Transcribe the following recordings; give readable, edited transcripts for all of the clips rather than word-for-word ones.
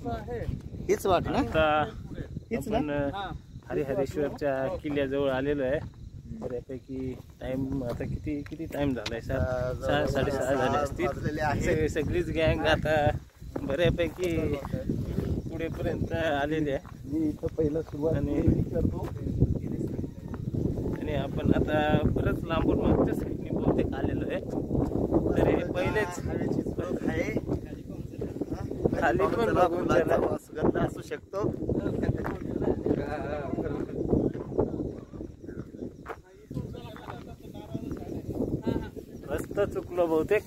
हीच वाट ना? आता आपण हरिहरेश्वरच्या किल्ल्याजवळ आलेलो आहे. बऱ्यापैकी टाइम आता किती टाइम झालाय? 6:30 झाले असतील. सगळीच गँग आता बऱ्यापैकी पुढेपर्यंत आलेली आहे. मी इथं पहिलं सुरुवात करतो आणि आपण आता बरंच लांबून मागच्या साईडने बहुतेक आलेलो आहे. तरी पहिलेच खाली पण बघून सुगंध असू शकतो. मस्त चुकलो बहुतेक.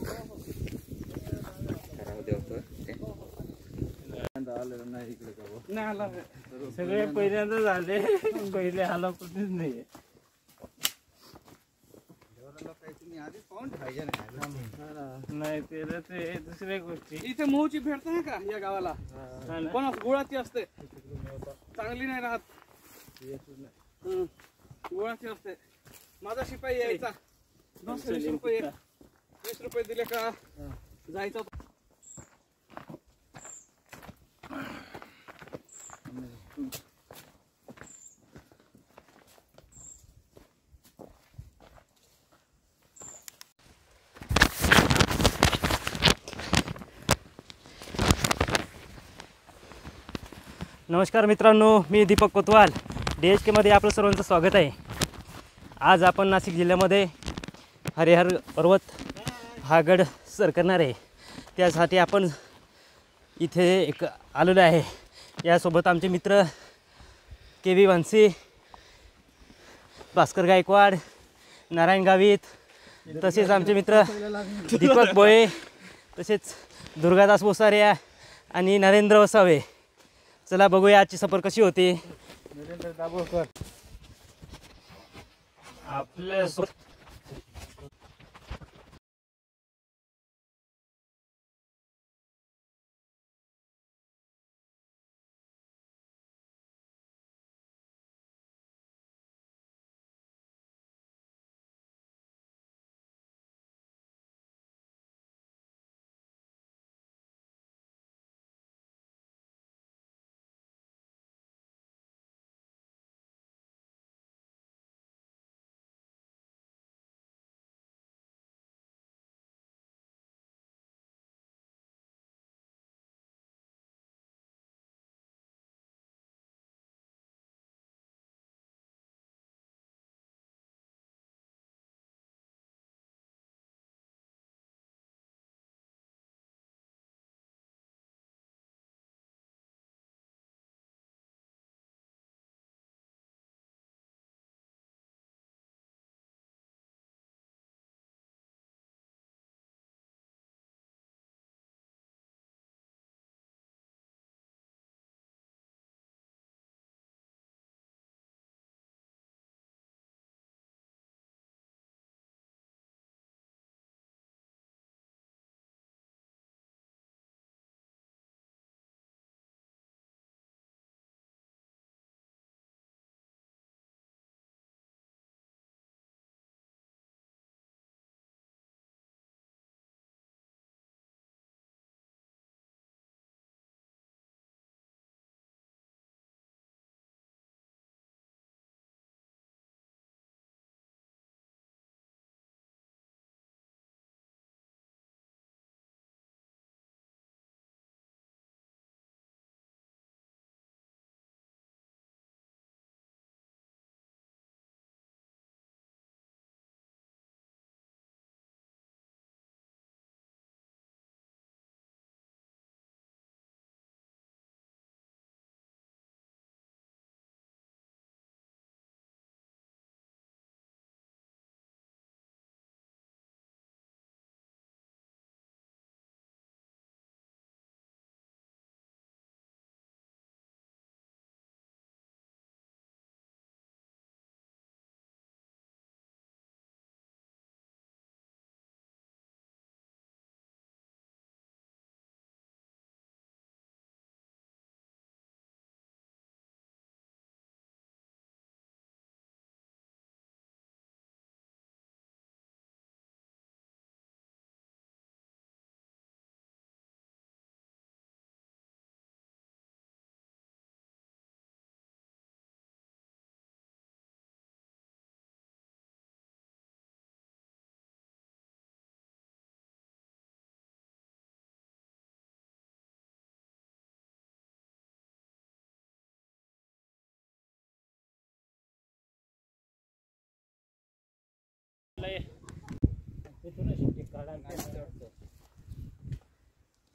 सगळे पहिल्यांदा झाले. पहिले आला कुठेच नाही. नाही ते दुसऱ्या गोष्टी इथे मोहची भेटते ना का या गावाला? पण गुळाची असते, चांगली नाही राहत. गुळाची असते. माझा शिपाई यायचा 20 रुपये 20 रुपये दिले का जायचा. नमस्कार मित्रांनो, मी दीपक कोतवाल. DHK मध्ये आपलं सर्वांचं स्वागत आहे. आज आपण नाशिक जिल्ह्यामध्ये हरिहर पर्वत हा गड सर करणार आहे. त्यासाठी आपण इथे एक आलेलो आहे. यासोबत आमचे मित्र KV वानसी, भास्कर गायकवाड, नारायण गावित, तसेच आमचे मित्र दीपक बोळे, तसेच दुर्गादास बोसारिया आणि नरेंद्र वसावे. चला बघूया आजची सफर कशी होती. नरेंद्र दाभोळकर आपल्या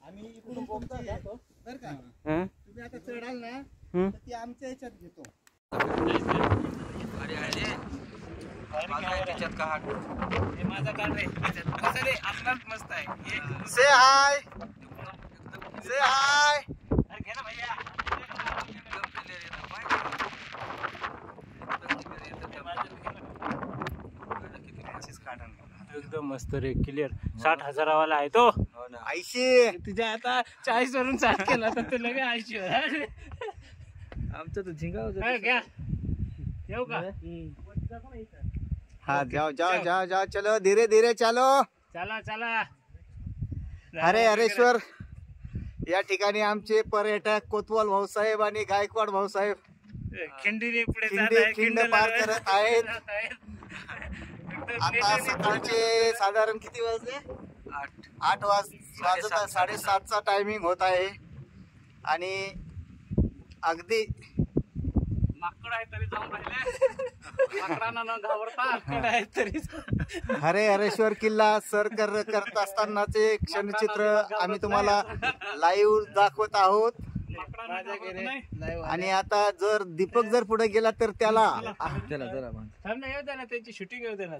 आम्ही इकडून बोमचा घेतो बरं का. हं? तुम्ही आता चढाल ना हं? तर ती आमच्या ह्याच्यात घेतो. हे माझा काढ रे कसं रे आपलाच मस्त आहे से हाय से हाय. अरे घे ना भैया एकदम मस्त रे क्लिअर 60,000 आहे तो. 80. तुझ्या आता 40 वरून 60 केला तर तू लगे 80 वर. आमचं तर झिंगा हा, घ्या येऊ का हाँ जाओ जाओ जाओ जाओ चलो धीरे धीरे चलो. चला चला अरे हरेश्वर या ठिकाणी आमचे पर्यटक कोतवाल भाऊसाहेब आणि गायकवाड भाऊसाहेब खिंडीने पुढे जात खिंडी आहे, खिंड खिंडला पार करत आहेत. जात आहेत. एकदम आता नेटाने सकाळचे साधारण किती वाजले? 8 वाजत 7:30चा टायमिंग होत आहे आणि अगदी माकड आहे तरी जाऊन राहिले माकडांना न घाबरता माकड आहे तरी हरे हरेश्वर किल्ला सर करत असतानाचे क्षणचित्र आम्ही तुम्हाला लाईव्ह दाखवत आहोत. माकडांना घाबरत नाही. आणि आता जर दीपक जर पुढे गेला तर त्याला थांब ना, येऊ दे ना त्यांची शूटिंग येऊ दे ना.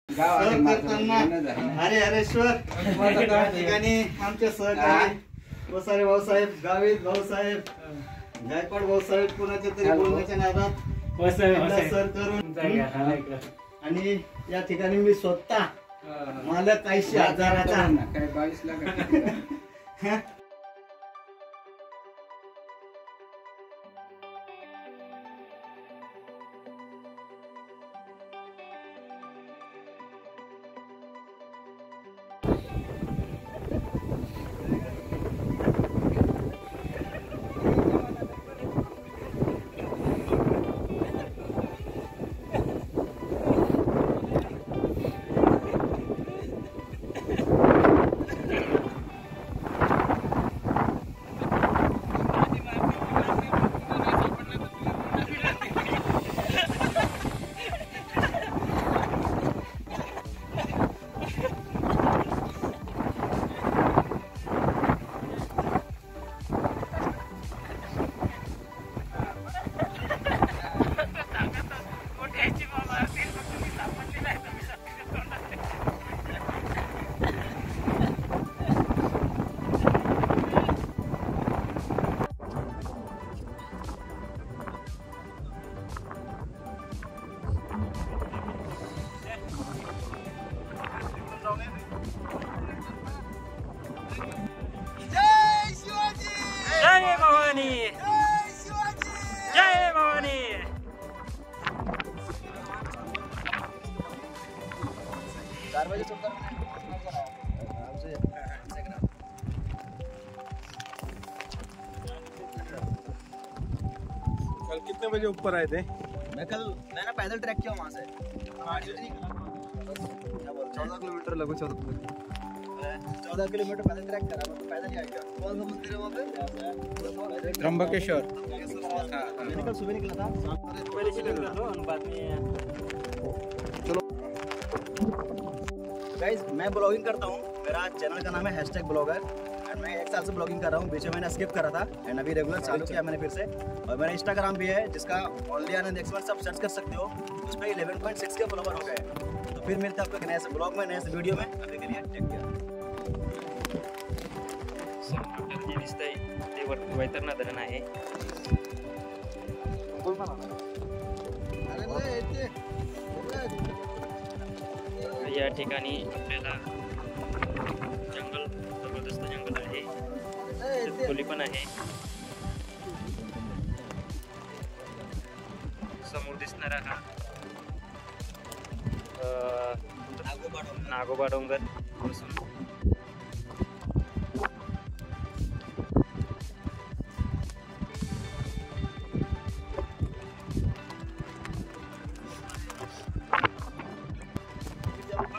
हरे हरेश्वर या ठिकाणी आमचे सहकारी कोसारे भाऊसाहेब गावित भाऊसाहेब गायकवाड भाऊसाहेब कोणाच्या तरी बोलण्याच्या नादात सर करून आणि या ठिकाणी मी स्वतः मालक 80,000चा काय 22 लाख जय भवानी जय भवानी. कल कितने बजे ऊपर आए थे? मैं ना पैदल ट्रैक किया वहां से 14 किलोमीटर लगभग 14 किलोमीटर पैदल ट्रैक करा. मैं तो पैदल ही आ गया. कौन सा मंदिर है वहाँ पे? त्र्यंबकेश्वर. मैंने कल सुबह निकला था. पहिले शिकत होतो आणि बातमी गाइस मैं ब्लॉगिंग करता हूँ, मेरा चैनल का नाम है #ब्लॉगर एंड मैं 1 साल से ब्लॉगिंग कर रहा हूँ। बीच में मैंने स्किप करा था एंड अभी रेगुलर चालू किया मैंने फिर से। और मेरा इंस्टाग्राम भी है जिसका ओनली आनंद एक्सपर्ट सब सर्च कर सकते हो, उस पर 11.6 के फॉलोवर हो गए। तो फिर मिलते हैं आपको एक नए से ब्लॉग में, नए से वीडियो में। अभी के लिए टेक केयर। समोर जे दिसतंय ते वैतरणा धरण आहे. या ठिकाणी आपल्याला जंगल, जबरदस्त जंगल आहे, खोली पण आहे. समोर दिसणारा हा नागोबा डोंगर बसून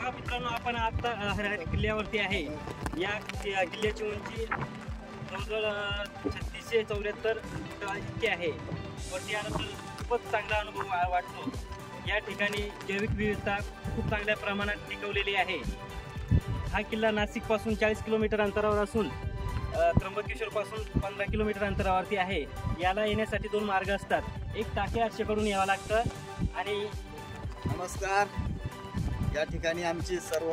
मित्रांनो, आपण आता हरिहर किल्ल्यावरती आहे. या किल्ल्याची उंची जवळजवळ 3674 इतकी आहे. वरती आल्यानंतर खूपच चांगला अनुभव वाटतो. या ठिकाणी जैविक विविधता खूप चांगल्या प्रमाणात टिकवलेली आहे. हा किल्ला नाशिकपासून 40 किलोमीटर अंतरावर असून त्र्यंबकेश्वरपासून 15 किलोमीटर अंतरावरती आहे. याला येण्यासाठी 2 मार्ग असतात. एक टाके आरशेकडून यावं लागतं आणि नमस्कार. या ठिकाणी आमची सर्व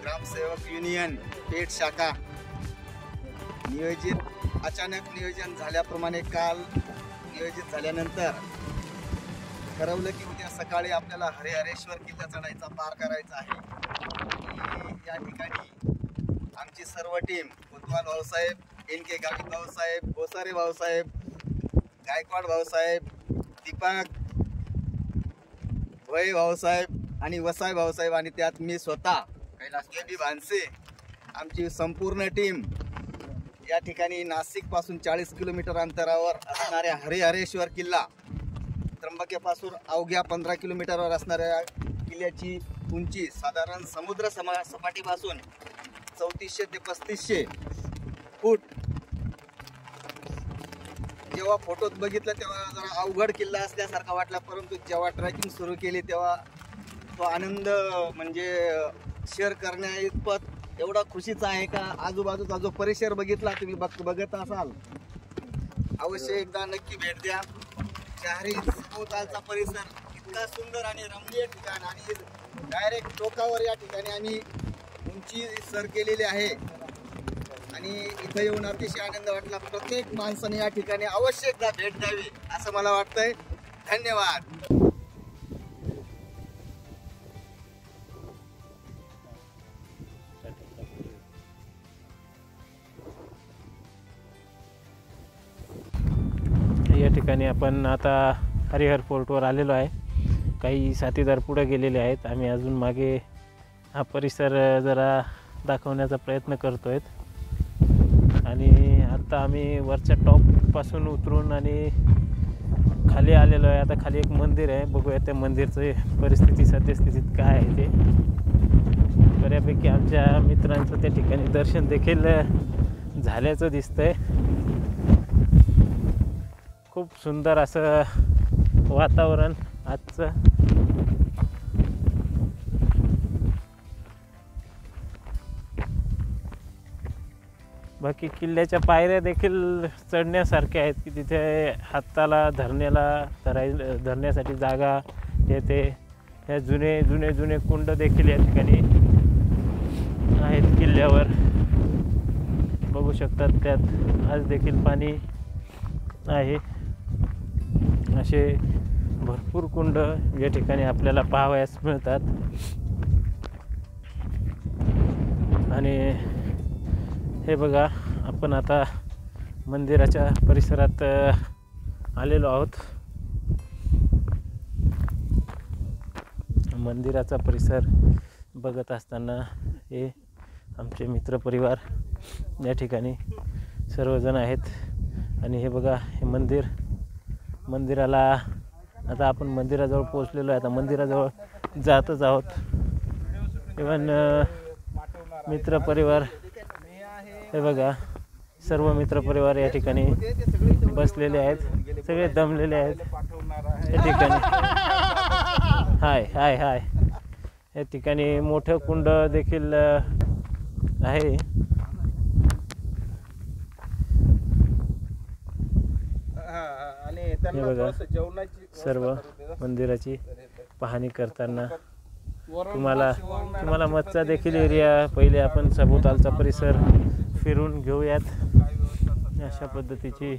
ग्रामसेवक युनियन पेठ शाखा अचानक नियोजन झाल्याप्रमाणे काल नियोजित झाल्यानंतर ठरवलं की उद्या सकाळी आपल्याला हरिहरेश्वर किल्ला चढायचा, पार करायचा आहे. या ठिकाणी आमची सर्व टीम कोतवाल भाऊसाहेब, NK गावित भाऊसाहेब, गोसारे भाऊसाहेब, गायकवाड भाऊसाहेब, दीपक भोये भाऊसाहेब आणि वसाई भाऊसाहेब आणि त्यात मी स्वतः कैलास KB भानसे, आमची संपूर्ण टीम या ठिकाणी नाशिकपासून 40 किलोमीटर अंतरावर असणाऱ्या हरिहरेश्वर किल्ला, त्र्यंबकेपासून अवघ्या 15 किलोमीटरवर असणाऱ्या किल्ल्याची उंची साधारण समुद्र सपाटीपासून 3400 ते 3500 फूट. जेव्हा फोटोत बघितलं तेव्हा जरा अवघड किल्ला असल्यासारखा वाटला, परंतु जेव्हा ट्रेकिंग सुरू केली तेव्हा तो आनंद म्हणजे शेअर करण्याइतपत एवढा खुशीचा आहे का आजूबाजूचा जो परिसर बघितला तुम्ही बघत असाल, अवश्य एकदा नक्की भेट द्या. शहरी सभोवतालचा परिसर इतका सुंदर आणि रमणीय ठिकाण आणि डायरेक्ट टोकावर या ठिकाणी आम्ही उंची सर केलेली आहे आणि इथं येऊन अतिशय आनंद वाटला. प्रत्येक माणसाने या ठिकाणी अवश्य एकदा भेट द्यावी असं मला वाटतंय. धन्यवाद. या ठिकाणी आपण आता हरिहर फोर्टवर आलेलो आहे. काही साथीदार पुढे गेलेले आहेत. आम्ही अजून मागे हा परिसर जरा दाखवण्याचा प्रयत्न करतो आहेत आणि आता आम्ही वरच्या टॉपपासून उतरून आणि खाली आलेलो आहे. आता खाली एक मंदिर आहे, बघूया त्या मंदिरचं परिस्थिती सद्यस्थितीत काय आहे ते. बऱ्यापैकी आमच्या मित्रांचं त्या ठिकाणी दर्शन देखील झाल्याचं दिसतंय. खूप सुंदर असं वातावरण आजचं. बाकी किल्ल्याच्या पायऱ्या देखील चढण्यासारख्या आहेत की तिथे हाताला धरण्यासाठी जागा येते. ह्या जुने कुंड देखील या ठिकाणी आहेत किल्ल्यावर, बघू शकतात. त्यात आज देखील पाणी आहे. असे भरपूर कुंड या ठिकाणी आपल्याला पाहावयास मिळतात आणि हे बघा, आपण आता मंदिराच्या परिसरात आलेलो आहोत. मंदिराचा परिसर बघत असताना हे आमचे मित्रपरिवार या ठिकाणी सर्वजण आहेत आणि हे बघा, हे मंदिराला आता आपण मंदिराजवळ पोहोचलेलो आहे. आता मंदिराजवळ जातच आहोत. इव्हन मित्रपरिवार, हे बघा, सर्व मित्रपरिवार या ठिकाणी बसलेले आहेत. सगळे दमलेले आहेत या ठिकाणी. हाय हाय हाय या ठिकाणी मोठं कुंड देखील आहे. आणि हे त्यांना बघा थोडंसं जेवणाची सर्व मंदिराची पाहणी करताना तुम्हाला मधचा देखील एरिया पहिले आपण सभोवतालचा परिसर फिरून घेऊयात. अशा पद्धतीची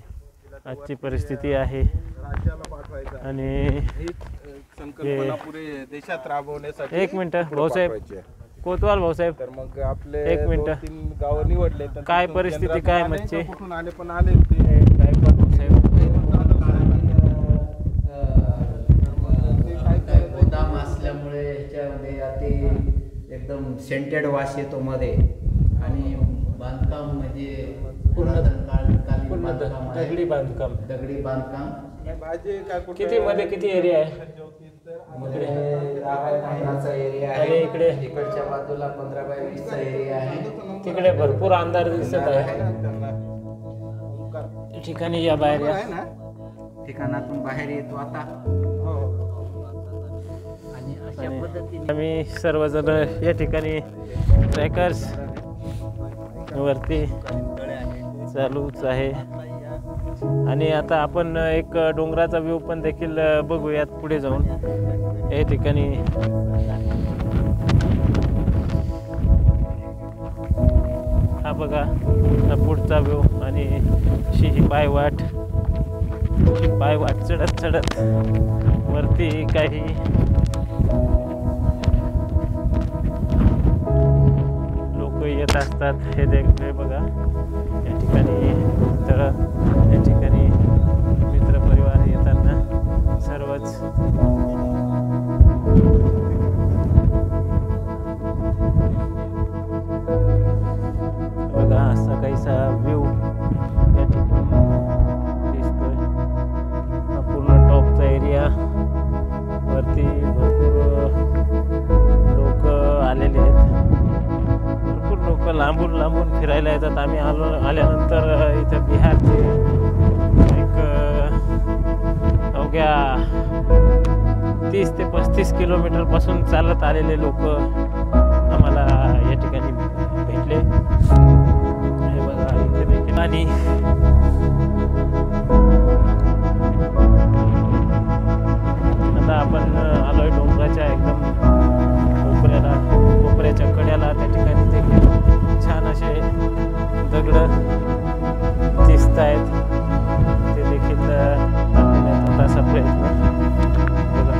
आजची परिस्थिती आहे राज्याला पाठवायचं आणि संकल्पना पुरे देशात राबवण्यासाठी. एक मिनिट भाऊसाहेब, कोतवाल भाऊसाहेब, तर मग आपले एक मिनिटं. 2-3 गावं निवडले. तर काय तिथून परिस्थिती केंद्रात काय आले मच्छी? का कुठून आले पण आले ते काय पण भाऊसाहेब गोदाम असल्यामुळे ह्याच्यामध्ये अति एकदम सेंटेड वास येतो मध्ये. आणि बांधकाम म्हणजे पूर्ण दगडी बांधकाम. दगडी बांधकाम. भाजी काय कुठं किती मध्ये किती एरिया आहे? मध्ये 10x15चा एरिया आणि आहे. इकडे इकडच्या बाजूला 15x20चा एरिया आहे. तिकडे भरपूर अंधार दिसत आहे. ठिकाणी या बाहेर या. ठिकाणातून बाहेर येतो आता. आणि अशा पद्धतीने आम्ही सर्वजण या ठिकाणी ट्रॅकर्स वरती चालूच आहे. आणि आता आपण एक डोंगराचा व्ह्यू पण देखील बघूयात पुढे जाऊन. या ठिकाणी हा बघा हा पुढचा व्ह्यू. आणि ही पायवाट चढत चढत वरती काही लोक येत असतात. हे बघा या ठिकाणी तळ, या ठिकाणी मित्रपरिवार येताना सर्वच बघा असा काहीसा व्ह्यू या ठिकाणी दिसतोय. हा पूर्ण टॉपचा एरिया. वरती भरपूर लोक आलेले आहेत. भरपूर लोक लांबून फिरायला येतात. आम्ही आल्यानंतर इथं बिहारचे एक अवघ्या 30 ते 35 किलोमीटर पासून चालत आलेले लोक आम्हाला या ठिकाणी भेटले. हे बघा इथे देखील. आणि आता आपण आलोय डोंगराच्या एकदम कोपऱ्याच्या कड्याला. त्या ठिकाणी देखील छान असे दगड दिसत आहेत. ते देखील दाखवण्याचा असा प्रयत्न बघा.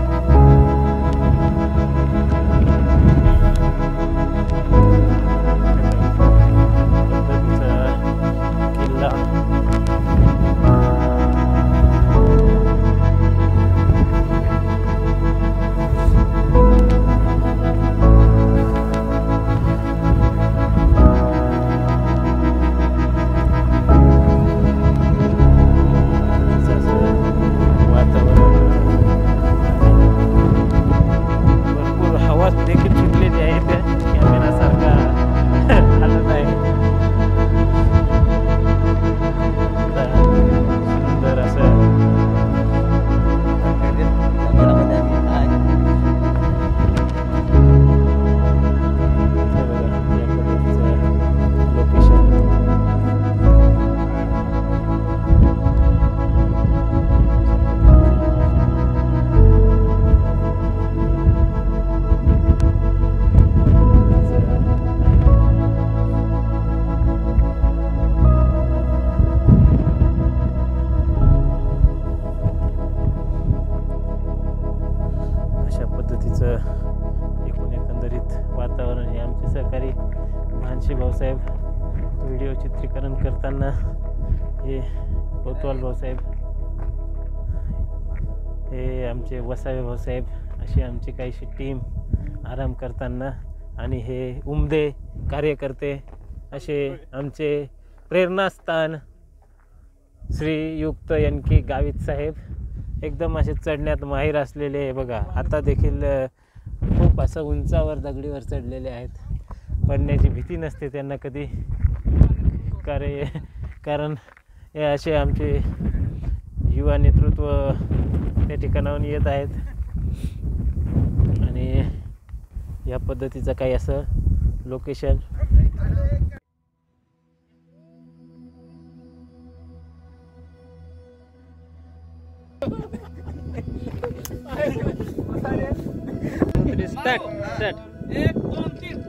किल्ला देखील सुटलेली आहे. त्या कॅमेरासारखा हालत आहे. सुंदर असं लोकेशन. अशा पद्धतीचं एकूण एकंदरीत वातावरण हे. आमचे सहकारी भानशी भाऊसाहेब व्हिडिओ चित्रीकरण करताना, हे कोतवाल भाऊसाहेब, हे आमचे वसावे भाऊसाहेब, अशी आमची काहीशी टीम आराम करताना. आणि हे उमदे कार्यकर्ते असे आमचे प्रेरणास्थान श्रीयुक्त एन.के. गावित साहेब, एकदम असे चढण्यात माहीर असलेले. बघा आता देखील खूप असं उंचावर दगडीवर चढलेले आहेत. पडण्याची भीती नसते त्यांना कधी. कारण हे असे आमचे युवा नेतृत्व त्या ठिकाणाहून येत आहेत. आणि या पद्धतीचं काही असं लोकेशन. Start start. 1 2 3.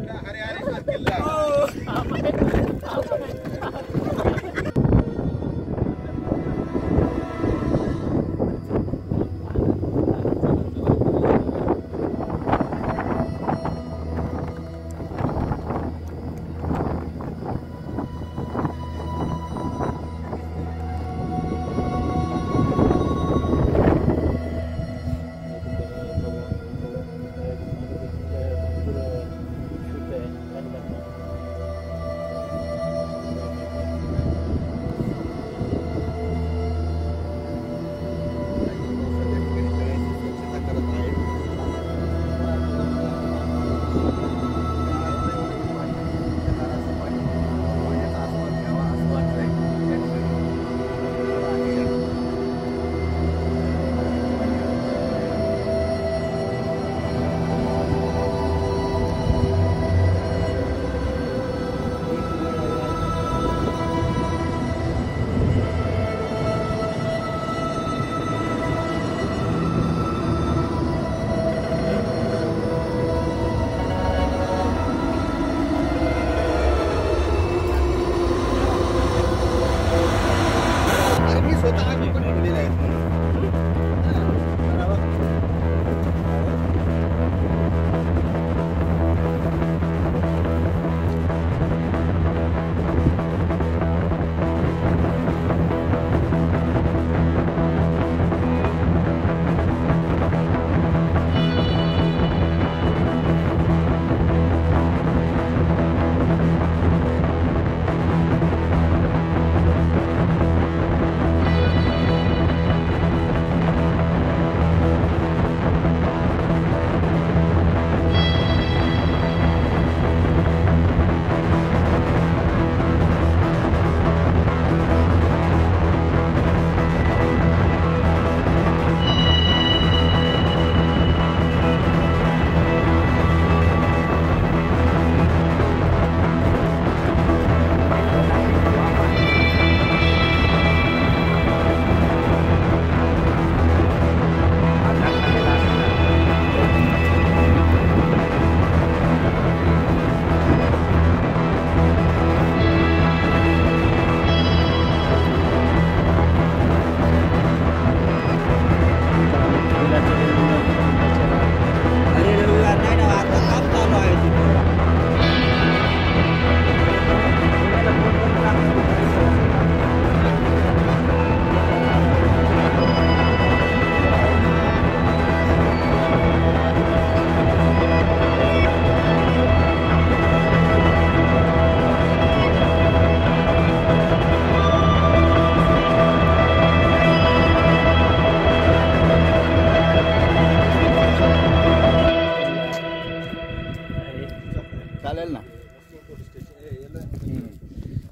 चालेल ना.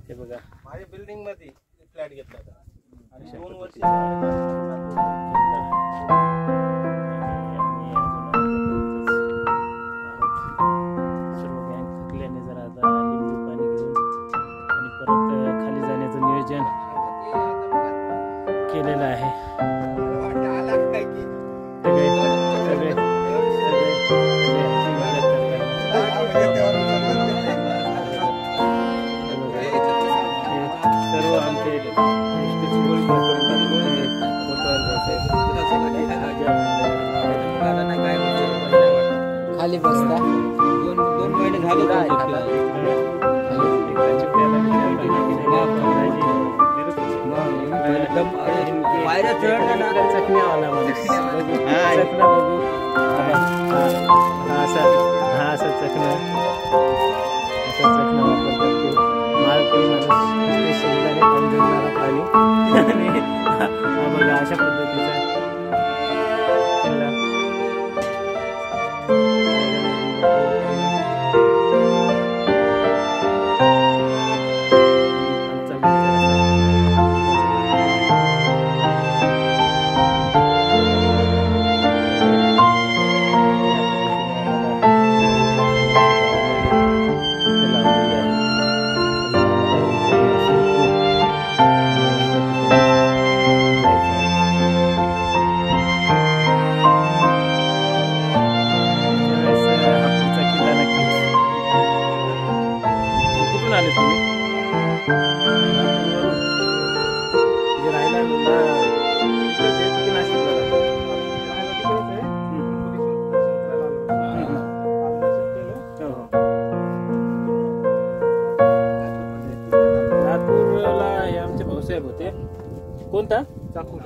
हे बघा माझ्या बिल्डिंग मध्ये फ्लॅट घेतला होता आणि 2 वर्ष सर्व गँग थकल्याने जरा आता लिंबू पाणी घेऊन आणि परत खाली जाण्याचं नियोजन केलेलं आहे. सगळे सगळे सगळे सर्व आमचे खाली बसता 2 महिने झाले पायऱ्या चढल्या ना चकण्या बघू असा चकणा वापरतात ते माळकरी माणूस शेंगदाणे अंजनणारा पाणी आणि हा बघा अशा पद्धतीचा किल्ला. लातूरवरून. जे राहायला इकडेच आहेत की नाशिकला राहतात? लातूरला हे आमचे भाऊसाहेब होते. कोणता? चाकूर.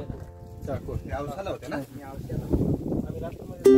गावसाला होते ना. आम्ही लातूरमध्ये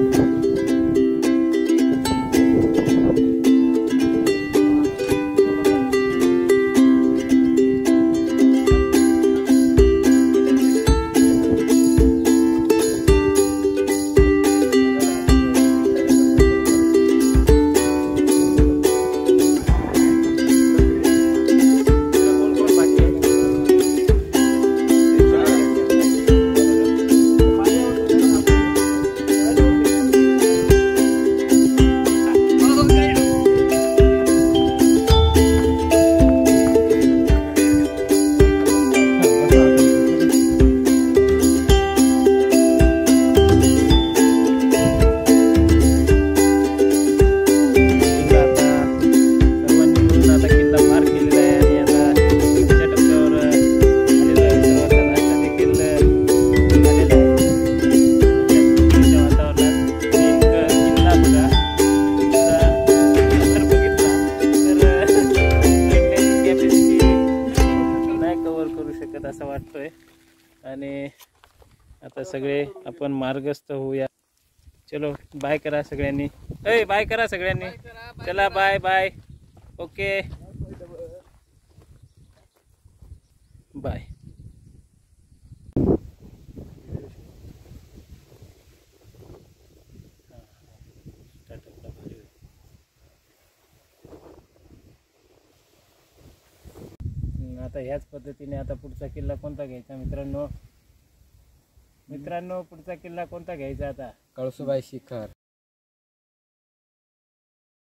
असं वाटतोय. आणि आता सगळे आपण मार्गस्थ होऊया. चलो बाय करा सगळ्यांनी. बाय करा सगळ्यांनी. चला बाय बाय. Okay bye. आता ह्याच पद्धतीने आता पुढचा किल्ला कोणता घ्यायचा मित्रांनो? पुढचा किल्ला कोणता घ्यायचा आता? कळसुबाई शिखर.